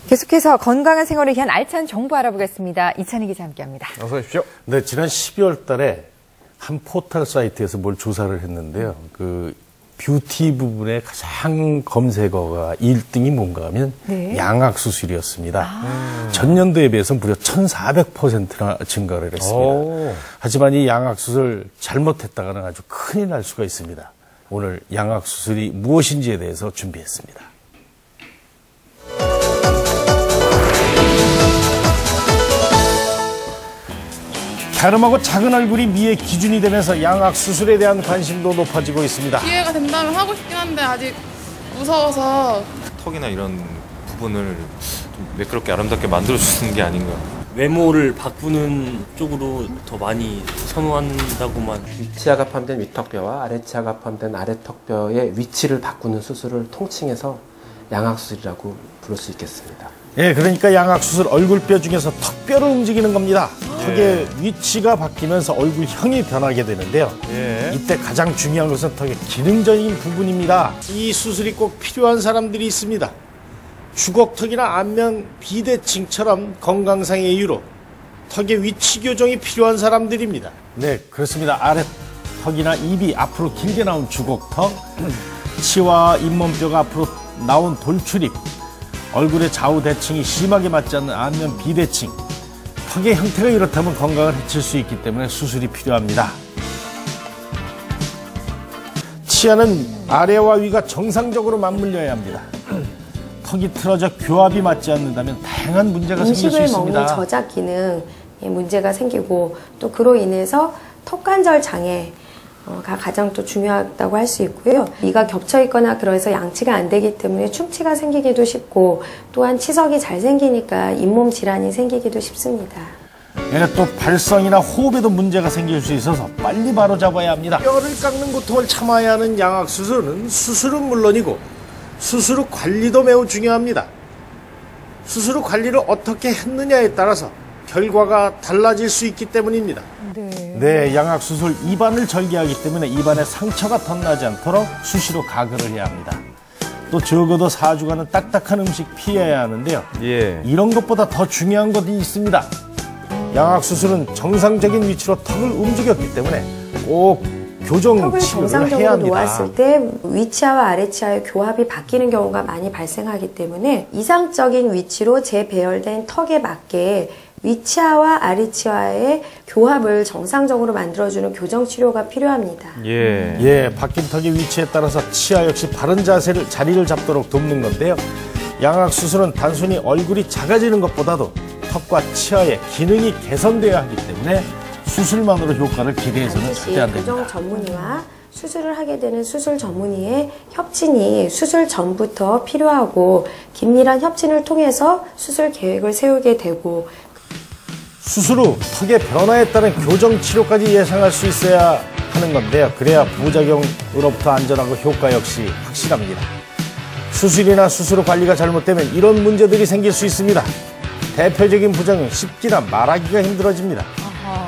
계속해서 건강한 생활을 위한 알찬 정보 알아보겠습니다. 이찬희 기자 함께합니다. 어서 오십시오. 네, 지난 12월 달에 한 포털 사이트에서 뭘 조사를 했는데요. 그 뷰티 부분의 가장 검색어가 1등이 뭔가 하면 네. 양악수술이었습니다. 전년도에 비해서 무려 1,400%나 증가를 했습니다. 하지만 이 양악수술 잘못했다가는 아주 큰일 날 수가 있습니다. 오늘 양악수술이 무엇인지에 대해서 준비했습니다. 갸름하고 작은 얼굴이 미의 기준이 되면서 양악수술에 대한 관심도 높아지고 있습니다. 기회가 된다면 하고 싶긴 한데 아직 무서워서. 턱이나 이런 부분을 좀 매끄럽게 아름답게 만들어주는 게 아닌가. 외모를 바꾸는 쪽으로 더 많이 선호한다고만. 위치하가 포함된 윗턱뼈와 아래치아가 포함된 아래턱뼈의 위치를 바꾸는 수술을 통칭해서 양악수술이라고 부를 수 있겠습니다. 예, 그러니까 양악수술 얼굴뼈 중에서 턱뼈를 움직이는 겁니다. 턱의 위치가 바뀌면서 얼굴형이 변하게 되는데요. 이때 가장 중요한 것은 턱의 기능적인 부분입니다. 이 수술이 꼭 필요한 사람들이 있습니다. 주걱턱이나 안면 비대칭처럼 건강상의 이유로 턱의 위치 교정이 필요한 사람들입니다. 네, 그렇습니다. 아래턱이나 입이 앞으로 길게 나온 주걱턱, 치와 잇몸뼈가 앞으로 나온 돌출입, 얼굴의 좌우 대칭이 심하게 맞지 않는 안면 비대칭, 턱의 형태가 이렇다면 건강을 해칠 수 있기 때문에 수술이 필요합니다. 치아는 아래와 위가 정상적으로 맞물려야 합니다. 턱이 틀어져 교합이 맞지 않는다면 다양한 문제가 생길 수 있습니다. 음식을 먹는 저작 기능에 문제가 생기고 또 그로 인해서 턱관절 장애가 가장 또 중요하다고 할 수 있고요. 이가 겹쳐 있거나 그래서 양치가 안 되기 때문에 충치가 생기기도 쉽고 또한 치석이 잘 생기니까 잇몸 질환이 생기기도 쉽습니다. 또 발성이나 호흡에도 문제가 생길 수 있어서 빨리 바로잡아야 합니다. 뼈를 깎는 고통을 참아야 하는 양악수술은 수술은 물론이고 수술 후 관리도 매우 중요합니다. 수술 후 관리를 어떻게 했느냐에 따라서 결과가 달라질 수 있기 때문입니다. 네, 양악수술 입안을 절개하기 때문에 입안에 상처가 덧나지 않도록 수시로 가글을 해야 합니다. 또 적어도 4주간은 딱딱한 음식 피해야 하는데요. 이런 것보다 더 중요한 것이 있습니다. 양악수술은 정상적인 위치로 턱을 움직였기 때문에 꼭 교정 턱을 치료를 정상적으로 해야 합니다. 놓았을 때 위치아와 아래치아의 교합이 바뀌는 경우가 많이 발생하기 때문에 이상적인 위치로 재배열된 턱에 맞게 위치아와 아래치아의 교합을 정상적으로 만들어주는 교정 치료가 필요합니다. 바뀐 턱의 위치에 따라서 치아 역시 바른 자리를 잡도록 돕는 건데요. 양악수술은 단순히 얼굴이 작아지는 것보다도 턱과 치아의 기능이 개선되어야 하기 때문에 수술만으로 효과를 기대해서는 절대 안 됩니다. 교정 전문의와 수술을 하게 되는 수술 전문의의 협진이 수술 전부터 필요하고 긴밀한 협진을 통해서 수술 계획을 세우게 되고 수술 후 턱의 변화에 따른 교정 치료까지 예상할 수 있어야 하는 건데요. 그래야 부작용으로부터 안전하고 효과 역시 확실합니다. 수술이나 수술 후 관리가 잘못되면 이런 문제들이 생길 수 있습니다. 대표적인 부작용, 씹기나 말하기가 힘들어집니다.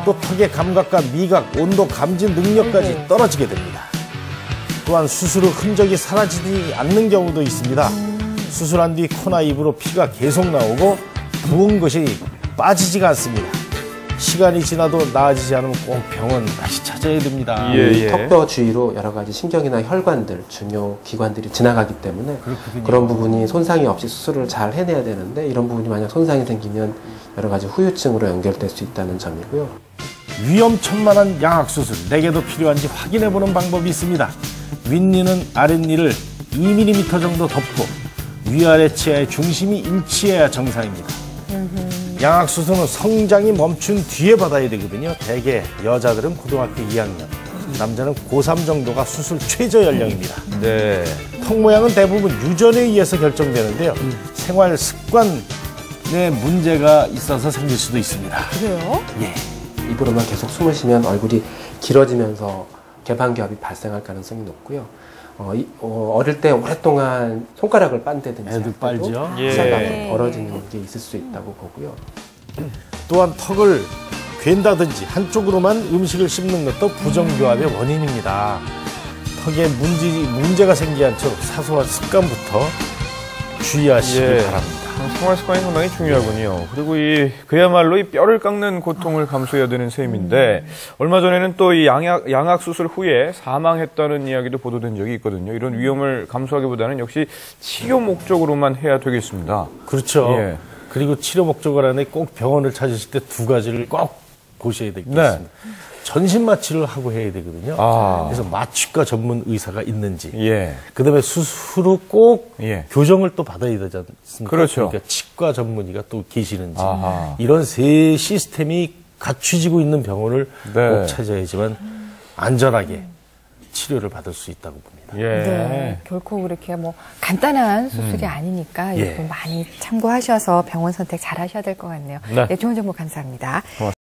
또 턱의 감각과 미각, 온도 감지 능력까지 떨어지게 됩니다. 또한 수술 후 흔적이 사라지지 않는 경우도 있습니다. 수술한 뒤 코나 입으로 피가 계속 나오고 부은 것이 빠지지가 않습니다. 시간이 지나도 나아지지 않으면 꼭 병원 다시 찾아야 됩니다. 턱뼈 주위로 여러 가지 신경이나 혈관들, 중요 기관들이 지나가기 때문에 그런 부분이 손상이 없이 수술을 잘 해내야 되는데 이런 부분이 만약 손상이 생기면 여러 가지 후유증으로 연결될 수 있다는 점이고요. 위험천만한 양악수술, 내게도 필요한지 확인해보는 방법이 있습니다. 윗니는 아랫니를 2mm 정도 덮고 위아래 치아의 중심이 일치해야 정상입니다. 양악수술은 성장이 멈춘 뒤에 받아야 되거든요. 대개 여자들은 고등학교 2학년, 남자는 고3 정도가 수술 최저 연령입니다. 턱 모양은 대부분 유전에 의해서 결정되는데요. 생활 습관에 문제가 있어서 생길 수도 있습니다. 그래요? 입으로만 계속 숨을 쉬면 얼굴이 길어지면서 개방교합이 발생할 가능성이 높고요. 어릴 때 오랫동안 손가락을 빤다든지 애들 빨죠. 치아가 벌어지는 게 있을 수 있다고 보고요. 또한 턱을 괜다든지 한쪽으로만 음식을 씹는 것도 부정교합의 원인입니다. 턱에 문제가 생기지 않도록 사소한 습관부터 주의하시기 바랍니다. 생활 습관이 상당히 중요하군요. 그리고 그야말로 이 뼈를 깎는 고통을 감수해야 되는 셈인데, 얼마 전에는 또 이 양악 수술 후에 사망했다는 이야기도 보도된 적이 있거든요. 이런 위험을 감수하기보다는 역시 치료 목적으로만 해야 되겠습니다. 그렇죠. 예. 그리고 치료 목적을 안에 꼭 병원을 찾으실 때 두 가지를 꼭 보셔야 되겠습니다. 네. 전신 마취를 하고 해야 되거든요. 그래서 마취과 전문 의사가 있는지, 예. 그다음에 수술 후 꼭 예. 교정을 또 받아야 되지 않습니까? 그렇죠. 그러니까 치과 전문의가 또 계시는지, 아하. 이런 세 시스템이 갖추지고 있는 병원을 네. 꼭 찾아야지만 안전하게 치료를 받을 수 있다고 봅니다. 예. 네, 결코 그렇게 뭐 간단한 수술이 아니니까 예. 이거 많이 참고하셔서 병원 선택 잘 하셔야 될 것 같네요. 네. 네, 좋은 정보 감사합니다. 고맙습니다.